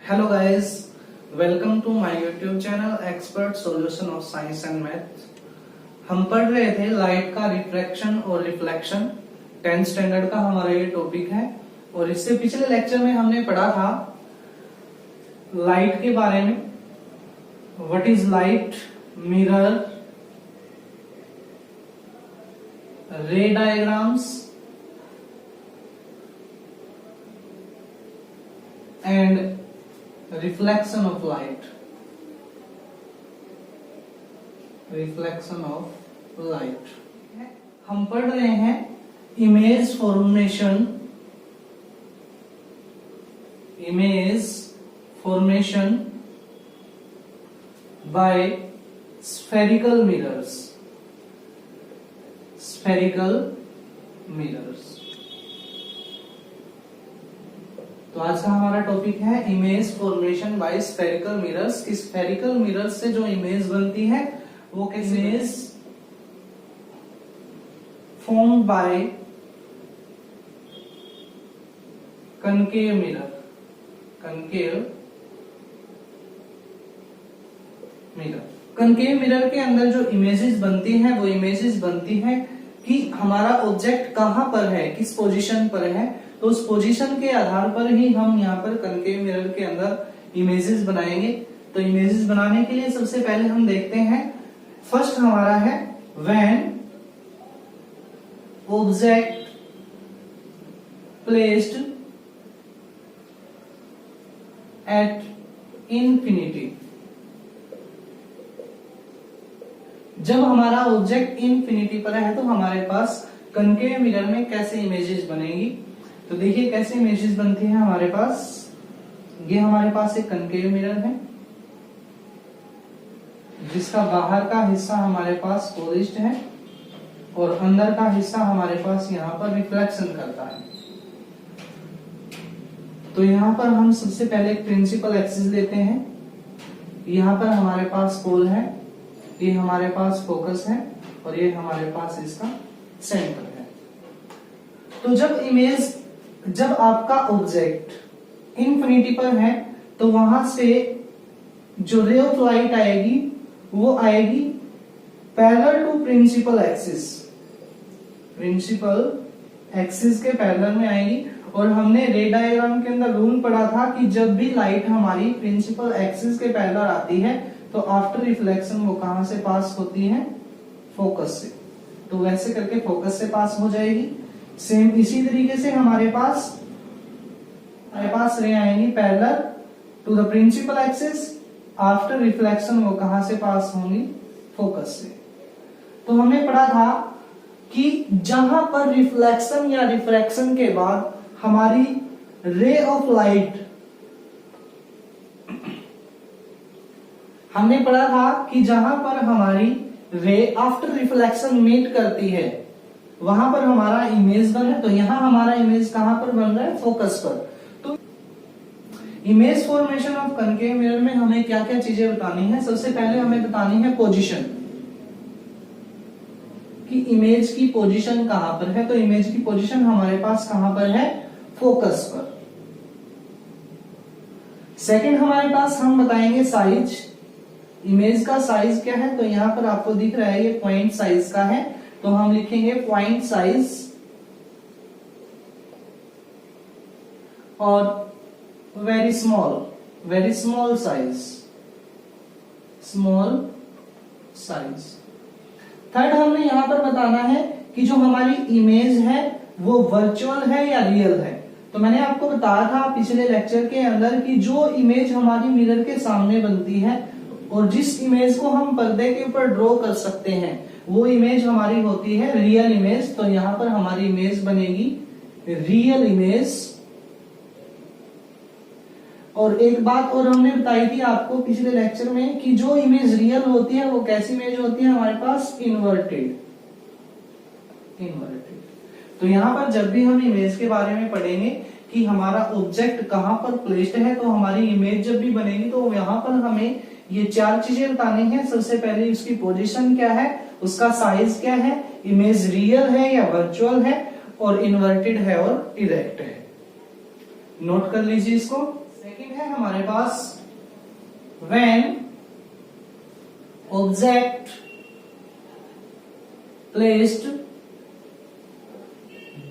Hello guys, welcome to my YouTube channel Expert Solution of Science and Math। हम पढ़ रहे थे light का रिफ्रैक्शन और रिफ्लेक्शन, 10th स्टैंडर्ड का हमारा ये टॉपिक है। और इससे पिछले लेक्चर में हमने पढ़ा था लाइट के बारे में, व्हाट इज लाइट, मिरर, रे diagrams and reflection of light. Reflection of light हम पढ़ रहे हैं image formation, image formation by spherical mirrors, spherical mirrors. तो आज का हमारा टॉपिक है image formation by spherical mirrors. Spherical mirrors से जो इमेज बनती है वो कैसे, image formed by concave mirror, concave mirror. Concave mirror के अंदर जो इमेजेस बनती है वो इमेजेस बनती है कि हमारा ऑब्जेक्ट कहां पर है, किस पोजीशन पर है। तो उस पोजीशन के आधार पर ही हम यहाँ पर कनकेव मिरर के अंदर इमेजेस बनाएंगे। तो इमेजेस बनाने के लिए सबसे पहले हम देखते हैं, फर्स्ट हमारा है when object placed at infinity. जब हमारा ऑब्जेक्ट इंफिनिटी पर है तो हमारे पास कनकेव मिरर में कैसे इमेजेस बनेगी। तो देखिए कैसे इमेजेस बनती है हमारे पास। ये हमारे पास एक कनकेव मिरर है जिसका बाहर का हिस्सा हमारे पास पॉलिश्ड है और अंदर का हिस्सा हमारे पास यहाँ पर रिफ्लेक्शन करता है। तो यहाँ पर हम सबसे पहले एक प्रिंसिपल एक्सिस लेते हैं। यहाँ पर हमारे पास पोल है, ये हमारे पास फोकस है और ये हमारे पास इसका सेंटर है। तो जब आपका ऑब्जेक्ट इंफिनिटी पर है तो वहां से जो रे ऑफ लाइट आएगी वो आएगी parallel to principal axis, principal axis के पैरेलल में आएगी। और हमने रे डायग्राम के अंदर रूल पढ़ा था कि जब भी लाइट हमारी प्रिंसिपल एक्सिस के पैरेलल आती है तो आफ्टर रिफ्लेक्शन वो कहां से पास होती है, फोकस से। तो वैसे करके फोकस से पास हो जाएगी। सेम इसी तरीके से हमारे पास रे आएंगी parallel to the principal axis, after reflection वो कहां से पास होंगी, फोकस से। तो हमने पढ़ा था कि जहां पर रिफ्लेक्शन या रिफ्रैक्शन के बाद हमारी रे ऑफ लाइट, हमने पढ़ा था कि जहां पर हमारी रे आफ्टर रिफ्लेक्शन मीट करती है वहां पर हमारा इमेज बन है। तो यहां हमारा इमेज कहां पर बन रहा है, फोकस पर। तो image formation of concave mirror में हमें क्या क्या चीजें बतानी है। सबसे पहले हमें बतानी है पोजीशन, कि इमेज की पोजीशन कहां पर है। तो इमेज की पोजीशन हमारे पास कहां पर है, फोकस पर। सेकंड हमारे पास हम बताएंगे साइज, इमेज का साइज क्या है। तो यहां पर आपको दिख रहा है ये पॉइंट साइज का है, तो हम लिखेंगे पॉइंट साइज। और very small size, small size. Third हमने यहां पर बताना है कि जो हमारी इमेज है वो वर्चुअल है या रियल है। तो मैंने आपको बताया था पिछले लेक्चर के अंदर कि जो इमेज हमारी मिरर के सामने बनती है और जिस इमेज को हम पर्दे के ऊपर ड्रॉ कर सकते हैं वो इमेज हमारी होती है रियल इमेज। तो यहां पर हमारी इमेज बनेगी रियल इमेज। और एक बात और हमने बताई थी आपको पिछले लेक्चर में कि जो इमेज रियल होती है वो कैसी इमेज होती है, हमारे पास इन्वर्टेड। तो यहां पर जब भी हम इमेज के बारे में पढ़ेंगे कि हमारा ऑब्जेक्ट कहां पर प्लेस्ड है, तो हमारी इमेज जब भी बनेगी तो यहां पर हमें ये चार चीजें बतानी है। सबसे पहले उसकी पोजीशन क्या है, उसका साइज क्या है, इमेज रियल है या वर्चुअल है, और इन्वर्टेड है और इरेक्ट है। नोट कर लीजिए इसको। सेकंड है हमारे पास when object placed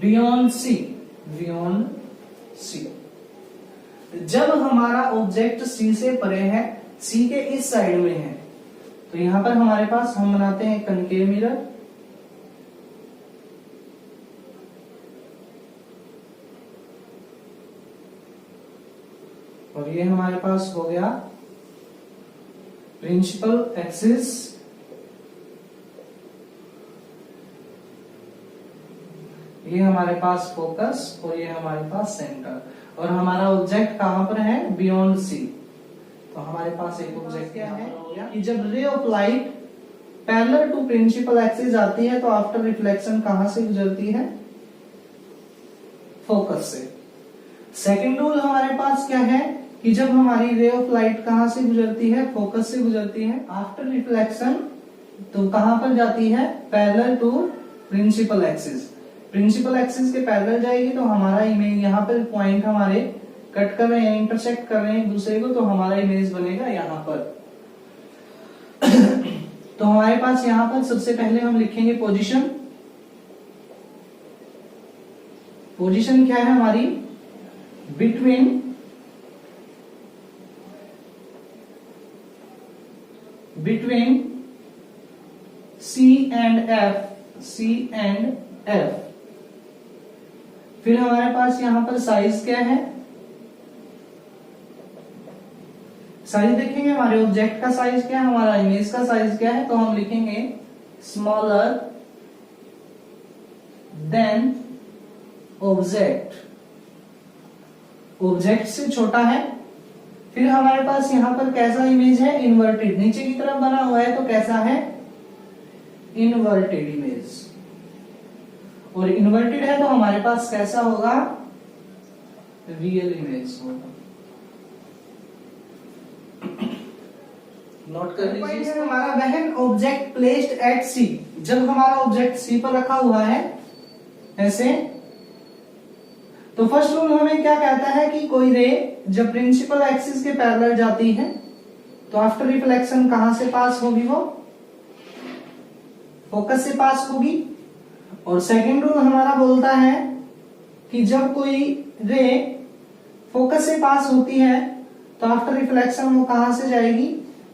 beyond C, beyond C. जब हमारा ऑब्जेक्ट सी से परे है, सी के इस साइड में है, तो यहां पर हमारे पास हम बनाते हैं कनकेव मिरर। और ये हमारे पास हो गया प्रिंसिपल एक्सिस, ये हमारे पास फोकस और ये हमारे पास सेंटर। और हमारा ऑब्जेक्ट कहां पर है? Beyond C. तो हमारे पास एक ऑब्जेक्ट क्या है कि जब ray of light parallel to principal axis आती है तो आफ्टर रिफ्लेक्शन कहां से गुजरती है? फोकस से। सेकंड रूल हमारे पास क्या है कि जब हमारी रे ऑफ लाइट कहां से गुजरती है? फोकस से गुजरती है। आफ्टर रिफ्लेक्शन तो कहां पर जाती है? Parallel to principal axis. Principal axis के पैरेलल जाएगी तो हमारा इमेज, यहाँ पर पॉइंट हमारे कट कर रहे हैं, इंटरसेक्ट कर रहे हैं एक दूसरे को, तो हमारा इमेज बनेगा यहाँ पर। तो हमारे पास यहाँ पर सबसे पहले हम लिखेंगे पोजीशन। पोजीशन क्या है हमारी? Between C and F, C and F. फिर हमारे पास यहां पर साइज क्या है? साइज देखेंगे हमारे ऑब्जेक्ट का साइज क्या है, हमारा इमेज का साइज क्या है, तो हम लिखेंगे स्मॉलर देन ऑब्जेक्ट। ऑब्जेक्ट से छोटा है। फिर हमारे पास यहां पर कैसा इमेज है? इन्वर्टेड, नीचे की तरफ बना हुआ है, तो कैसा है? Inverted image. और इन्वर्टेड है तो हमारे पास कैसा होगा? रियल इमेज होगा। नोट कर लीजिए। हमारा व्हेन ऑब्जेक्ट प्लेस्ड एट सी, जब हमारा ऑब्जेक्ट सी पर रखा हुआ है ऐसे, तो फर्स्ट रूल हमें क्या कहता है कि कोई रे जब प्रिंसिपल एक्सिस के पैरेलल जाती है तो आफ्टर रिफ्लेक्शन कहां से पास होगी? वो फोकस से पास होगी। और सेकंड रूल हमारा बोलता है कि जब कोई रे फोकस से पास होती है तो आफ्टर रिफ्लेक्शन वो कहां से जाएगी?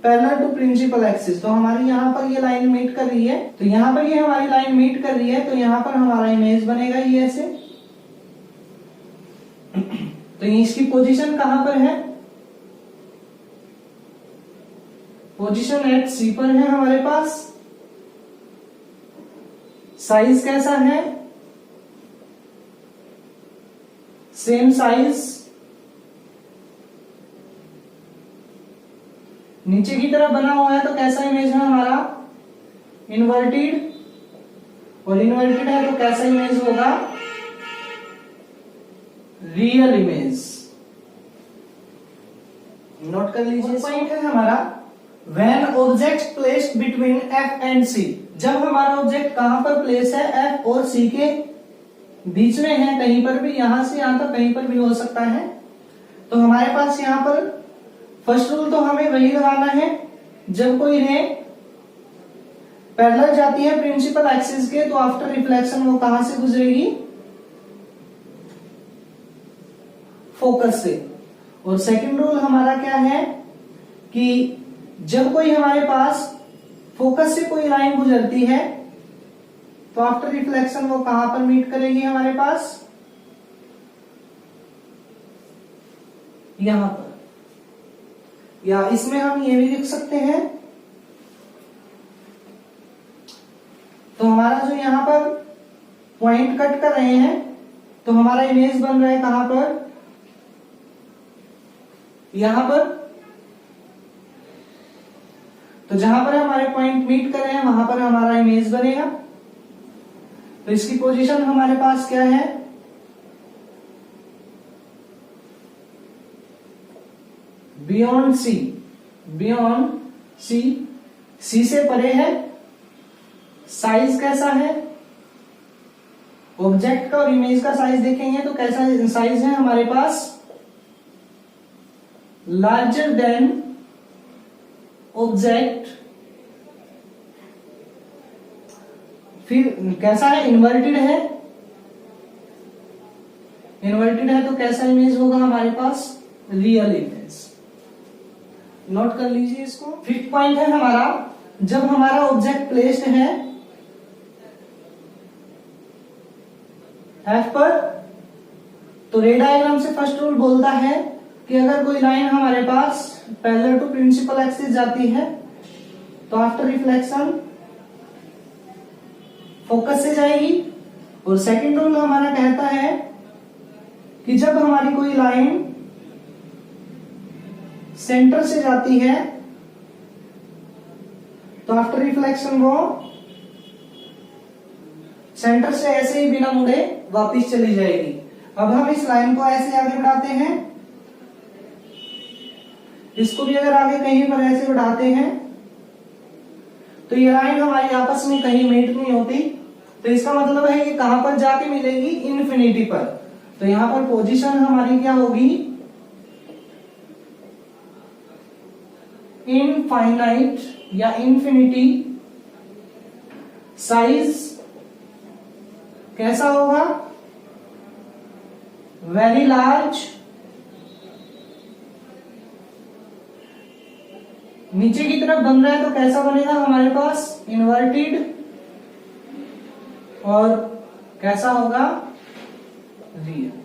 Parallel to principal axis. तो हमारी यहाँ पर ये लाइन मीट कर रही है, तो यहाँ पर ये हमारी लाइन मीट कर रही है, तो यहाँ पर हमारा इमेज बनेगा ये ऐसे। तो इसकी पोजीशन कहां पर है? पोजीशन एट सी पर है हमारे पास। साइज कैसा है? Same size. नीचे की तरफ बना हुआ है तो कैसा इमेज है हमारा? इन्वर्टेड। और इन्वर्टेड है तो कैसा इमेज होगा? Real image. नोट कर लीजिए। पॉइंट है हमारा when object placed between F and C. जब हमारा ऑब्जेक्ट कहां पर प्लेस है? एफ और सी के बीच में है, कहीं पर भी, यहां से यहां तक कहीं पर भी हो सकता है। तो हमारे पास यहां पर फर्स्ट रूल तो हमें वही लगाना है, जब कोई रे पैरेलल जाती है प्रिंसिपल एक्सिस के तो आफ्टर रिफ्लेक्शन वो कहां से गुजरेगी? फोकस से। और सेकंड रूल हमारा क्या है कि जब कोई हमारे पास फोकस से कोई लाइन गुजरती है तो आफ्टर रिफ्लेक्शन वो कहां पर मीट करेगी हमारे पास? यहां पर। या इसमें हम ये भी लिख सकते हैं, तो हमारा जो यहां पर पॉइंट कट कर रहे हैं तो हमारा इमेज बन रहा है कहां पर? यहां पर। तो जहां पर हमारे पॉइंट मीट कर रहे हैं वहां पर हमारा इमेज बनेगा। तो इसकी पोजीशन हमारे पास क्या है? Beyond C. बियॉन्ड सी, सी से परे है। साइज कैसा है? ऑब्जेक्ट का और इमेज का साइज देखेंगे तो कैसा साइज है हमारे पास? लार्जर देन ऑब्जेक्ट, फिर कैसा है, इन्वर्टेड है, इन्वर्टेड है तो कैसा इमेज होगा हमारे पास, रियल इमेज। नोट कर लीजिए इसको। फिफ्थ पॉइंट है हमारा, जब हमारा ऑब्जेक्ट प्लेस्ड है एफ पर, तो रे डायग्राम से फर्स्ट रूल बोलता है कि अगर कोई लाइन हमारे पास पैरेलल टू प्रिंसिपल एक्सिस जाती है तो आफ्टर रिफ्लेक्शन फोकस से जाएगी। और सेकंड रूल हमारा कहता है कि जब हमारी कोई लाइन सेंटर से जाती है तो आफ्टर रिफ्लेक्शन वो सेंटर से ऐसे ही बिना मुड़े वापस चली जाएगी। अब हम इस लाइन को ऐसे आगे बढ़ाते हैं, इसको भी अगर आगे कहीं पर ऐसे बढ़ाते हैं तो ये लाइन हमारी आपस में कहीं मीट नहीं होती, तो इसका मतलब है कि कहां पर जाके मिलेगी, इन्फिनिटी पर। तो यहां पर पोजीशन हमारी क्या होगी, इनफाइनाइट या इन्फिनिटी। साइज कैसा होगा, वेरी लार्ज। नीचे की तरफ बन रहा है तो कैसा बनेगा हमारे पास, इन्वर्टेड। और कैसा होगा, रियल।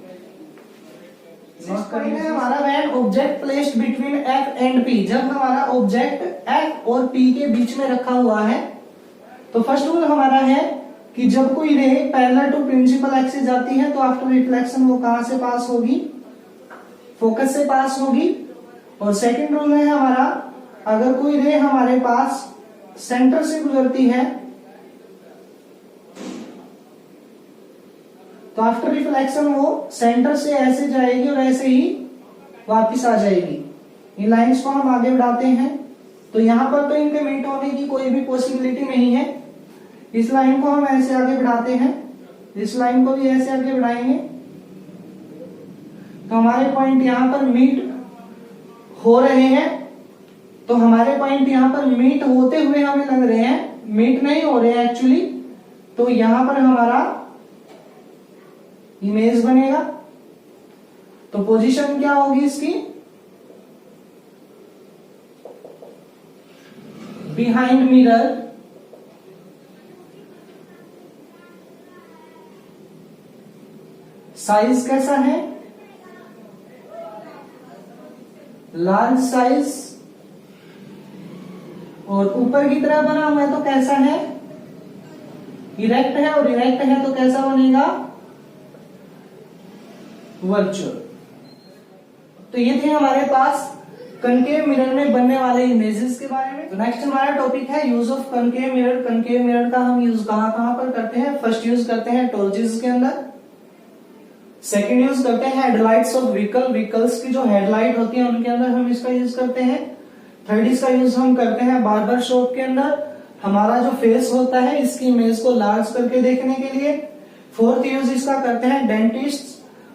हमारा when object placed between F and P, जब हमारा ऑब्जेक्ट एफ और पी के बीच में रखा हुआ है तो फर्स्ट रूल हमारा है कि जब कोई ray parallel to principal axis जाती है तो आफ्टर रिफ्लेक्शन वो कहां से पास होगी, फोकस से पास होगी। और सेकंड रूल है हमारा, अगर कोई रे हमारे पास सेंटर से गुजरती है तो आफ्टर रिफ्लेक्शन वो सेंटर से ऐसे जाएगी और ऐसे ही वापस आ जाएगी। ये लाइंस को हम आगे बढ़ाते हैं तो यहां पर तो इनके मीट होने की कोई भी पॉसिबिलिटी नहीं है। इस लाइन को हम ऐसे आगे बढ़ाते हैं, इस लाइन को भी ऐसे आगे बढ़ाएंगे तो हमारे पॉइंट यहां पर मीट हो रहे हैं। तो हमारे पॉइंट यहां पर मीट होते हुए हमें लग रहे हैं, मीट नहीं हो रहे हैं एक्चुअली। तो यहां पर हमारा इमेज बनेगा। तो पोजीशन क्या होगी इसकी, बिहाइंड मिरर। साइज कैसा है, लार्ज साइज। और ऊपर की तरह बना हुआ है तो कैसा है, इरेक्ट है। और इरेक्ट है तो कैसा बनेगा, वर्चुअल। तो ये थे हमारे पास कनकेव मिरर में बनने वाले इमेजेस के बारे में। तो नेक्स्ट हमारा टॉपिक है use of concave mirror. Concave mirror का हम यूज कहां कहां पर करते हैं, फर्स्ट यूज करते हैं टॉर्चेस के अंदर, सेकंड यूज करते हैं हेडलाइट्स ऑफ व्हीकल, व्हीकल्स की जो हेडलाइट होती है उनके अंदर हम इसका यूज करते हैं। थर्ड इसका यूज हम करते हैं बार्बर शॉप के अंदर, हमारा जो फेस होता है इसकी इमेज को लार्ज करके देखने के लिए। फोर्थ यूज इसका करते हैं डेंटिस्ट,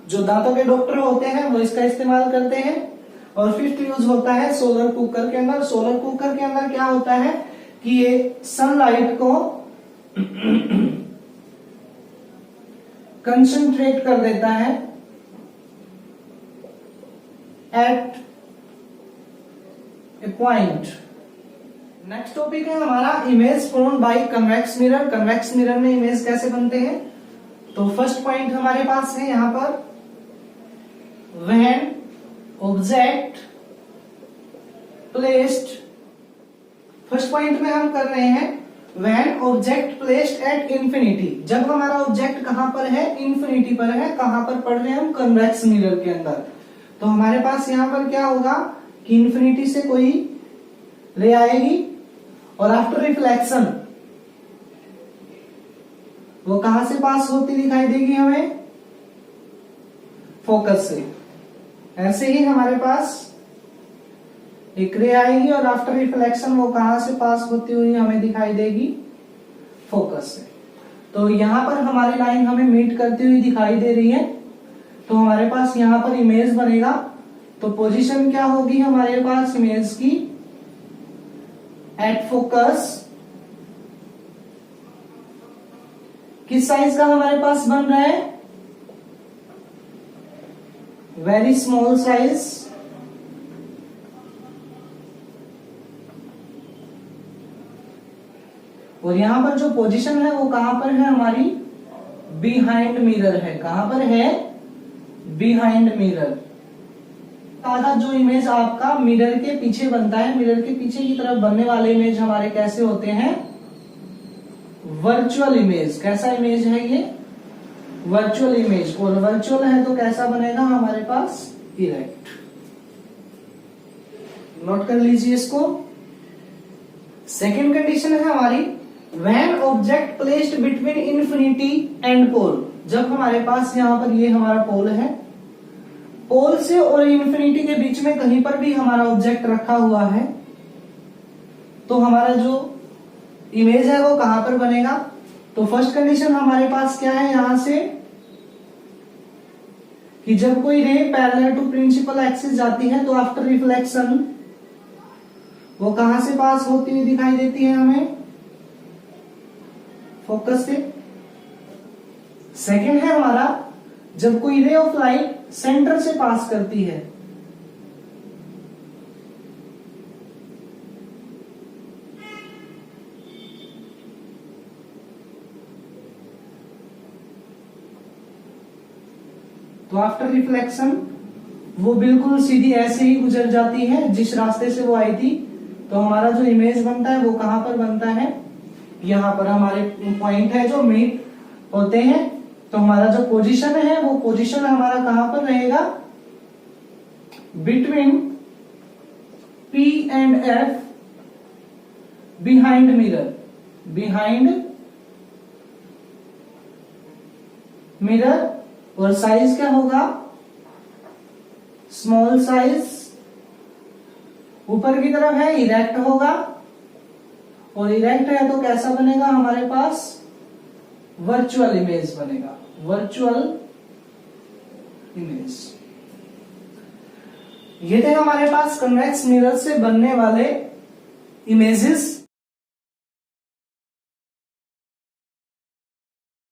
जो दांतों के डॉक्टर होते हैं वो इसका इस्तेमाल करते हैं। और फिफ्थ यूज होता है सोलर कुकर के अंदर। सोलर कुकर के अंदर क्या होता है कि ये सनलाइट को कंसंट्रेट कर देता है एट ए पॉइंट। नेक्स्ट टॉपिक है हमारा image formed by convex mirror. Convex mirror में इमेज कैसे बनते हैं, तो फर्स्ट पॉइंट हमारे पास है यहां पर, when object placed, first point में हम कर रहे हैं when object placed at infinity. जब हमारा ऑब्जेक्ट कहां पर है, इंफिनिटी पर है। कहां पर पढ़ रहे हैं हम, कन्वेक्स मिरर के अंदर। तो हमारे पास यहां पर क्या होगा कि इंफिनिटी से कोई रे आएगी और आफ्टर रिफ्लेक्शन वो कहां से पास होती दिखाई देगी हमें, फोकस से। ऐसे ही हमारे पास एक रे आएगी और आफ्टर रिफ्लेक्शन वो कहां से पास होती हुई हमें दिखाई देगी, फोकस से। तो यहां पर हमारी लाइन हमें मीट करती हुई दिखाई दे रही है। तो हमारे पास यहां पर इमेज बनेगा तो पोजीशन क्या होगी हमारे पास इमेज की? एट फोकस किस साइज का हमारे पास बन रहा है? Very small size. और यहां पर जो पोजीशन है वो कहां पर है हमारी? बिहाइंड मिरर है। कहां पर है? Behind mirror. आधा जो इमेज आपका मिरर के पीछे बनता है, मिरर के पीछे की तरफ बनने वाले इमेज हमारे कैसे होते हैं? Virtual image. कैसा इमेज है ये? Virtual image. और वर्चुअल है तो कैसा बनेगा हमारे पास? इरेक्ट। नोट कर लीजिए इसको। सेकेंड कंडीशन है हमारी when object placed between infinity and pole. जब हमारे पास यहां पर ये हमारा पोल है, पोल से और इंफिनिटी के बीच में कहीं पर भी हमारा ऑब्जेक्ट रखा हुआ है, तो हमारा जो इमेज है वो कहां पर बनेगा? तो फर्स्ट कंडीशन हमारे पास क्या है यहां से कि जब कोई ray parallel to principal axis जाती है तो आफ्टर रिफ्लेक्शन वो कहां से पास होती हुई दिखाई देती है हमें? फोकस से। सेकंड है हमारा जब कोई रे ऑफ लाइट सेंटर से पास करती है, तो आफ्टर रिफ्लेक्शन वो बिल्कुल सीधी ऐसे ही गुजर जाती है जिस रास्ते से वो आई थी। तो हमारा जो इमेज बनता है वो कहां पर बनता है? यहां पर हमारे पॉइंट है जो मीट होते हैं। तो हमारा जो पोजीशन है वो पोजीशन हमारा कहां पर रहेगा? Between P and F behind mirror. Behind mirror. और साइज क्या होगा? Small size. ऊपर की तरफ है इरेक्ट होगा, और इरेक्ट है तो कैसा बनेगा हमारे पास? वर्चुअल इमेज बनेगा। Virtual image. ये थे हमारे पास कन्वेक्स मिरर से बनने वाले इमेजेस।